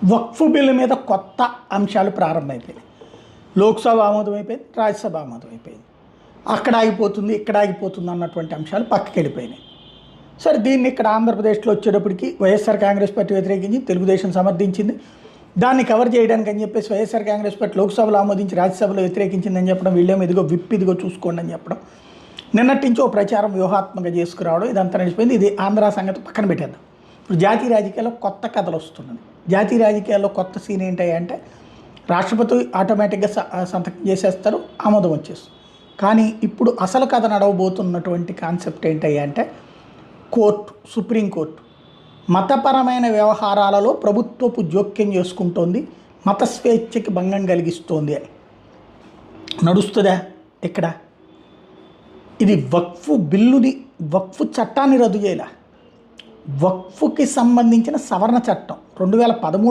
వక్ఫ్ bill మీద కొత్త అంశాలు ప్రారంభమైపోయినాయి. లోక్సభ ఆమోదం అయిపోయింది, రాజ్యసభ ఆమోదం అయిపోయింది. అక్కడ ఆగిపోతుంది, ఇక్కడ ఆగిపోతుంది అన్నటువంటి అంశాలు పక్కకి వెళ్ళిపోయినాయి. సరే, దీన్ని ఇక్కడ ఆంధ్రప్రదేశ్లో వచ్చేటప్పటికి వైఎస్ఆర్ కాంగ్రెస్ పార్టీ వ్యతిరేకించి తెలుగుదేశం సమర్థించింది. దాన్ని కవర్ చేయడానికి అని చెప్పేసి వైఎస్ఆర్ కాంగ్రెస్ పార్టీ లోక్సభలో ఆమోదించి రాజ్యసభలో వ్యతిరేకించిందని చెప్పడం, వీళ్ళేమో ఇదిగో విప్ ఇదిగో చూసుకోండి అని చెప్పడం, నిన్నటి నుంచి ఓ ప్రచారం వ్యూహాత్మకంగా చేసుకురావడం, ఇదంతా నడిచిపోయింది. ఇది ఆంధ్ర సంగతి పక్కన పెట్టేద్దాం. ఇప్పుడు జాతీయ రాజకీయాల్లో కొత్త కథలు వస్తున్నది. జాతీయ రాజకీయాల్లో కొత్త సీన్ ఏంటంటే రాష్ట్రపతి ఆటోమేటిక్గా సంతకం చేసేస్తారు, ఆమోదం వచ్చేస్తుంది. కానీ ఇప్పుడు అసలు కథ నడవబోతున్నటువంటి కాన్సెప్ట్ ఏంటంటే కోర్టు, సుప్రీంకోర్టు మతపరమైన వ్యవహారాలలో ప్రభుత్వపు జోక్యం చేసుకుంటోంది, మత స్వేచ్ఛకి భంగం కలిగిస్తోంది అని నడుస్తుందా ఇక్కడ? ఇది వక్ఫ్ బిల్లుని, వక్ఫ్ చట్టాన్ని రద్దు చేయాల, వక్ఫ్కి సంబంధించిన సవరణ చట్టం 2013